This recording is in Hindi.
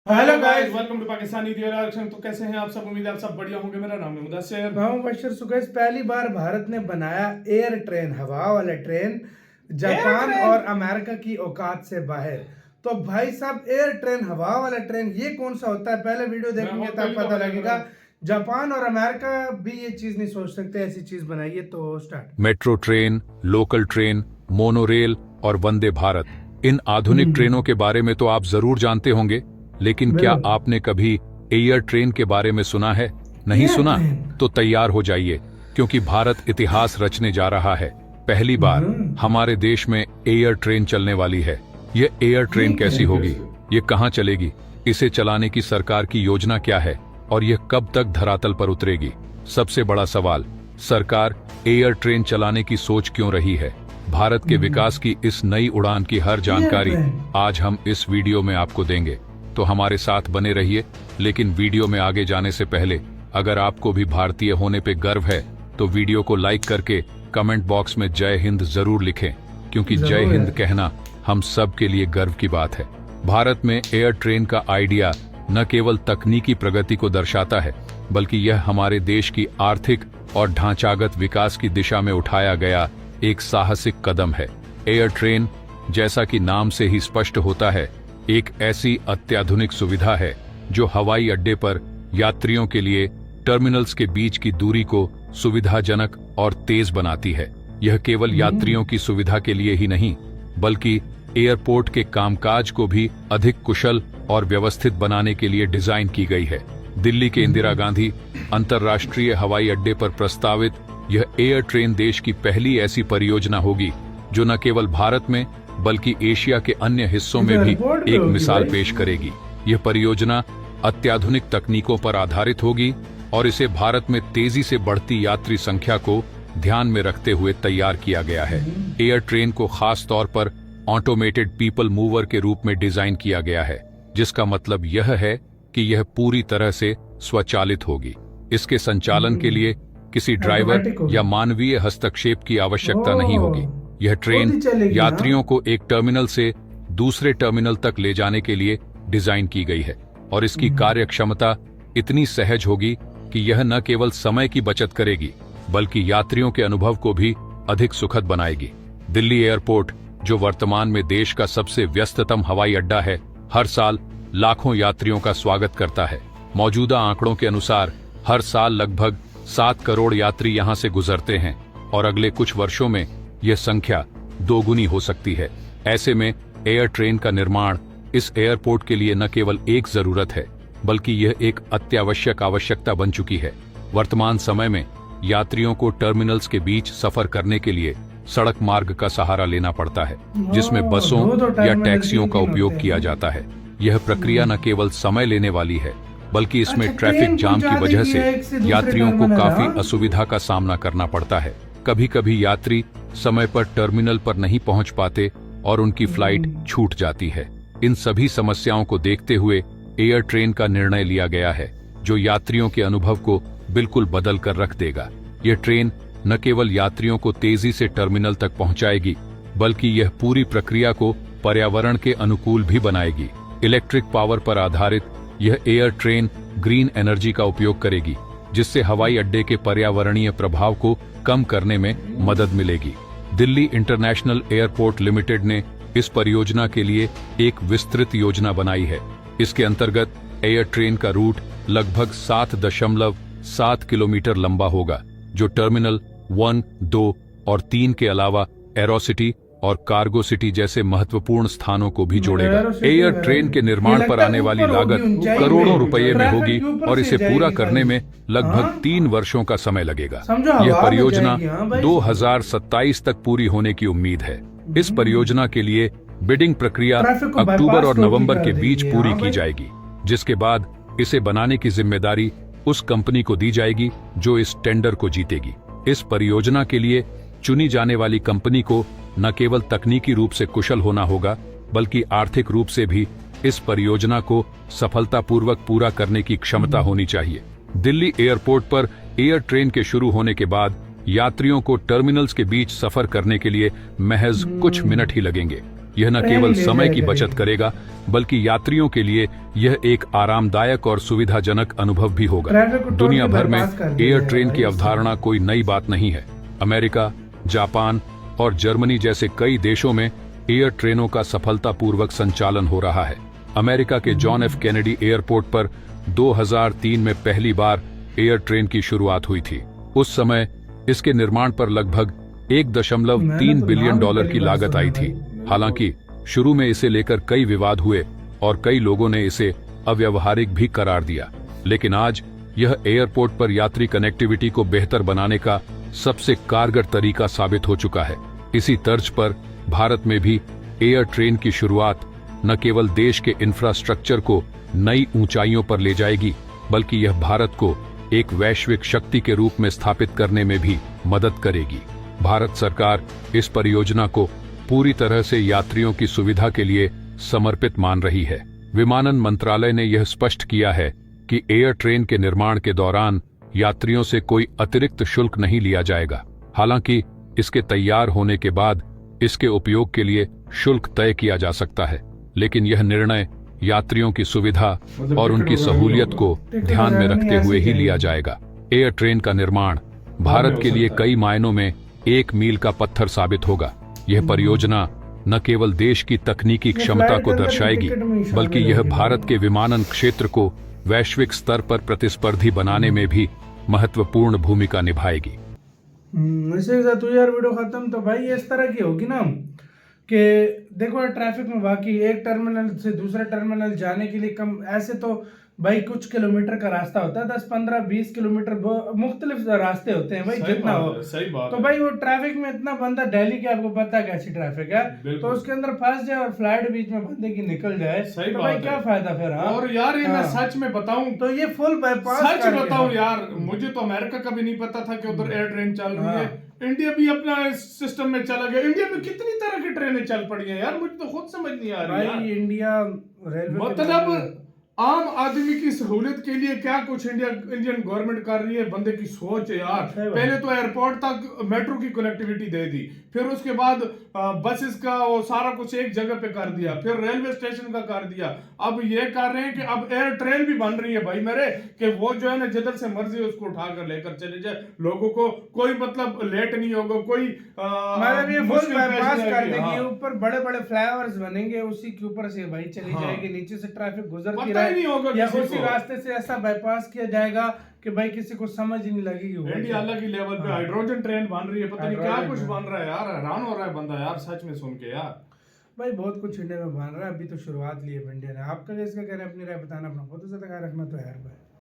Hello guys, welcome to Pakistani आरक्षण। तो कैसे हैं आप सब? उम्मीद है आप सब बढ़िया होंगे। मेरा नाम है मुदस्सिर। मुबशर। सुगैस, पहली बार भारत ने बनाया एयर ट्रेन, हवा वाला ट्रेन, जापान और अमेरिका की औकात से बाहर। तो भाई साहब, एयर ट्रेन, हवा वाला ट्रेन, ये कौन सा होता है? पहले वीडियो देखेंगे तब पता लगेगा। जापान और अमेरिका भी ये चीज नहीं सोच सकते, ऐसी चीज बनाइए। तो start. Metro train, local train, monorail और वंदे भारत, इन आधुनिक ट्रेनों के बारे में तो आप जरूर जानते होंगे, लेकिन क्या आपने कभी एयर ट्रेन के बारे में सुना है? नहीं सुना? तो तैयार हो जाइए, क्योंकि भारत इतिहास रचने जा रहा है। पहली बार हमारे देश में एयर ट्रेन चलने वाली है। यह एयर ट्रेन कैसी होगी? ये कहां चलेगी? इसे चलाने की सरकार की योजना क्या है और यह कब तक धरातल पर उतरेगी? सबसे बड़ा सवाल, सरकार एयर ट्रेन चलाने की सोच क्यों रही है? भारत के विकास की इस नई उड़ान की हर जानकारी आज हम इस वीडियो में आपको देंगे, तो हमारे साथ बने रहिए। लेकिन वीडियो में आगे जाने से पहले, अगर आपको भी भारतीय होने पे गर्व है तो वीडियो को लाइक करके कमेंट बॉक्स में जय हिंद जरूर लिखें, क्योंकि जय हिंद कहना हम सब के लिए गर्व की बात है। भारत में एयर ट्रेन का आइडिया न केवल तकनीकी प्रगति को दर्शाता है, बल्कि यह हमारे देश की आर्थिक और ढांचागत विकास की दिशा में उठाया गया एक साहसिक कदम है। एयर ट्रेन, जैसा कि नाम से ही स्पष्ट होता है, एक ऐसी अत्याधुनिक सुविधा है जो हवाई अड्डे पर यात्रियों के लिए टर्मिनल्स के बीच की दूरी को सुविधाजनक और तेज बनाती है। यह केवल यात्रियों की सुविधा के लिए ही नहीं, बल्कि एयरपोर्ट के कामकाज को भी अधिक कुशल और व्यवस्थित बनाने के लिए डिजाइन की गई है। दिल्ली के इंदिरा गांधी अंतर्राष्ट्रीय हवाई अड्डे पर प्रस्तावित यह एयर ट्रेन देश की पहली ऐसी परियोजना होगी जो न केवल भारत में बल्कि एशिया के अन्य हिस्सों में भी एक मिसाल पेश करेगी। यह परियोजना अत्याधुनिक तकनीकों पर आधारित होगी और इसे भारत में तेजी से बढ़ती यात्री संख्या को ध्यान में रखते हुए तैयार किया गया है। एयर ट्रेन को खास तौर पर ऑटोमेटेड पीपल मूवर के रूप में डिजाइन किया गया है, जिसका मतलब यह है कि यह पूरी तरह से स्वचालित होगी। इसके संचालन के लिए किसी ड्राइवर या मानवीय हस्तक्षेप की आवश्यकता नहीं होगी। यह ट्रेन यात्रियों को एक टर्मिनल से दूसरे टर्मिनल तक ले जाने के लिए डिजाइन की गई है और इसकी कार्यक्षमता इतनी सहज होगी कि यह न केवल समय की बचत करेगी, बल्कि यात्रियों के अनुभव को भी अधिक सुखद बनाएगी। दिल्ली एयरपोर्ट, जो वर्तमान में देश का सबसे व्यस्ततम हवाई अड्डा है, हर साल लाखों यात्रियों का स्वागत करता है। मौजूदा आंकड़ों के अनुसार हर साल लगभग 7 करोड़ यात्री यहां से गुजरते हैं और अगले कुछ वर्षों में यह संख्या दोगुनी हो सकती है। ऐसे में एयर ट्रेन का निर्माण इस एयरपोर्ट के लिए न केवल एक जरूरत है, बल्कि यह एक अत्यावश्यक आवश्यकता बन चुकी है। वर्तमान समय में यात्रियों को टर्मिनल्स के बीच सफर करने के लिए सड़क मार्ग का सहारा लेना पड़ता है, जिसमें बसों या टैक्सियों का उपयोग किया जाता है। यह प्रक्रिया न केवल समय लेने वाली है, बल्कि इसमें ट्रैफिक जाम की वजह से यात्रियों को काफी असुविधा का सामना करना पड़ता है। कभी कभी यात्री समय पर टर्मिनल पर नहीं पहुंच पाते और उनकी फ्लाइट छूट जाती है। इन सभी समस्याओं को देखते हुए एयर ट्रेन का निर्णय लिया गया है, जो यात्रियों के अनुभव को बिल्कुल बदल कर रख देगा। यह ट्रेन न केवल यात्रियों को तेजी से टर्मिनल तक पहुंचाएगी, बल्कि यह पूरी प्रक्रिया को पर्यावरण के अनुकूल भी बनाएगी। इलेक्ट्रिक पावर पर आधारित यह एयर ट्रेन ग्रीन एनर्जी का उपयोग करेगी, जिससे हवाई अड्डे के पर्यावरणीय प्रभाव को कम करने में मदद मिलेगी। दिल्ली इंटरनेशनल एयरपोर्ट लिमिटेड ने इस परियोजना के लिए एक विस्तृत योजना बनाई है। इसके अंतर्गत एयर ट्रेन का रूट लगभग 7.7 किलोमीटर लंबा होगा, जो टर्मिनल 1, 2 और 3 के अलावा एरोसिटी और कार्गो सिटी जैसे महत्वपूर्ण स्थानों को भी जोड़ेगा। एयर ट्रेन के निर्माण पर आने वाली लागत करोड़ों रुपए में होगी और इसे पूरा करने में लगभग 3 वर्षों का समय लगेगा। यह परियोजना 2027 तक पूरी होने की उम्मीद है। इस परियोजना के लिए बिडिंग प्रक्रिया अक्टूबर और नवंबर के बीच पूरी की जाएगी, जिसके बाद इसे बनाने की जिम्मेदारी उस कंपनी को दी जाएगी जो इस टेंडर को जीतेगी। इस परियोजना के लिए चुनी जाने वाली कंपनी को न केवल तकनीकी रूप से कुशल होना होगा, बल्कि आर्थिक रूप से भी इस परियोजना को सफलतापूर्वक पूरा करने की क्षमता होनी चाहिए। दिल्ली एयरपोर्ट पर एयर ट्रेन के शुरू होने के बाद यात्रियों को टर्मिनल्स के बीच सफर करने के लिए महज कुछ मिनट ही लगेंगे। यह न ट्रेन केवल ले समय की जाएगा बचत ये। करेगा बल्कि यात्रियों के लिए यह एक आरामदायक और सुविधाजनक अनुभव भी होगा। ट्रैफिक को दुनिया टोटली भर में bypass कर दिया एयर जाएगा ट्रेन की भाई इससे। अवधारणा कोई नई बात नहीं है। अमेरिका, जापान और जर्मनी जैसे कई देशों में एयर ट्रेनों का सफलतापूर्वक संचालन हो रहा है। अमेरिका के जॉन एफ कैनेडी एयरपोर्ट पर 2003 में पहली बार एयर ट्रेन की शुरुआत हुई थी। उस समय इसके निर्माण पर लगभग 1.3 बिलियन डॉलर की लागत आई थी। हालांकि शुरू में इसे लेकर कई विवाद हुए और कई लोगों ने इसे अव्यावहारिक भी करार दिया, लेकिन आज यह एयरपोर्ट पर यात्री कनेक्टिविटी को बेहतर बनाने का सबसे कारगर तरीका साबित हो चुका है। इसी तर्ज पर भारत में भी एयर ट्रेन की शुरुआत न केवल देश के इंफ्रास्ट्रक्चर को नई ऊंचाइयों पर ले जाएगी, बल्कि यह भारत को एक वैश्विक शक्ति के रूप में स्थापित करने में भी मदद करेगी। भारत सरकार इस परियोजना को पूरी तरह से यात्रियों की सुविधा के लिए समर्पित मान रही है। विमानन मंत्रालय ने यह स्पष्ट किया है कि एयर ट्रेन के निर्माण के दौरान यात्रियों से कोई अतिरिक्त शुल्क नहीं लिया जाएगा। हालांकि इसके तैयार होने के बाद इसके उपयोग के लिए शुल्क तय किया जा सकता है, लेकिन यह निर्णय यात्रियों की सुविधा और उनकी सहूलियत को ध्यान में रखते हुए ही लिया जाएगा। एयर ट्रेन का निर्माण भारत के लिए कई मायनों में एक मील का पत्थर साबित होगा। यह परियोजना न केवल देश की तकनीकी क्षमता को दर्शाएगी, बल्कि यह भारत के विमानन क्षेत्र को वैश्विक स्तर पर प्रतिस्पर्धी बनाने में भी महत्वपूर्ण भूमिका निभाएगी। इसी के साथ यार वीडियो खत्म। तो भाई इस तरह की होगी ना कि देखो ट्रैफिक में बाकी एक टर्मिनल से दूसरे टर्मिनल जाने के लिए कम ऐसे तो भाई कुछ किलोमीटर का रास्ता होता है, 10 15 20 किलोमीटर मुख्तलिफ रास्ते होते हैं भाई, जितना हो। सही बात तो है। भाई वो ट्रैफिक में इतना बंदा, दिल्ली की आपको पता है कैसी ट्रैफिक है, तो उसके अंदर फंस जाए और फ्लाइट बीच में बंदे की निकल जाए, सही तो बात भाई है। क्या फायदा फिर। हाँ? और यार ये मैं हाँ। सच में बताऊं, तो ये फुल बाईपास सच बताऊं यार, मुझे तो अमेरिका का भी नहीं पता था कि उधर एयर ट्रेन चल रही है। इंडिया भी अपना सिस्टम में चला गया। इंडिया में कितनी तरह की ट्रेनें चल पड़ी हैं यार, मुझे तो खुद समझ नहीं आ रही भाई इंडिया रेलवे मतलब आम आदमी की सहूलियत के लिए क्या कुछ इंडियन गवर्नमेंट कर रही है। बंदे की सोच है यार। पहले तो एयरपोर्ट तक मेट्रो की कनेक्टिविटी दे दी, फिर उसके बाद बसेस का वो सारा कुछ एक जगह पे कर दिया, फिर रेलवे स्टेशन का कर दिया। अब ये कर रहे हैं कि अब एयर ट्रेन भी बन रही है भाई मेरे, कि वो जो है ना जिधर से मर्जी उसको उठाकर लेकर चले जाए, लोगों को कोई मतलब लेट नहीं होगा, कोई मतलब ये फुल बाईपास कर देगी। हाँ। ऊपर बड़े बड़े फ्लाईओवर्स बनेंगे, उसी के ऊपर से भाई चली हाँ। जाएगी, नीचे से ट्रैफिक गुजरती पता ही नहीं होगा या किसी उसी को। रास्ते से ऐसा बाईपास किया जाएगा कि भाई किसी को समझ ही नहीं लगेगी। वो इंडिया अलग ही लेवल पे हाइड्रोजन ट्रेन बन रही है, पता नहीं क्या हाइड्रोजन कुछ ट्रेन। बन रहा है यार। हैरान हो रहा है बंदा यार सच में सुन के यार। भाई बहुत कुछ इंडिया में बन रहा है, अभी तो शुरुआत ली है इंडिया ने। आपका इसका कह रहे हैं, अपनी राय बताना, अपना बहुत ज्यादा रखना तो यार भाई।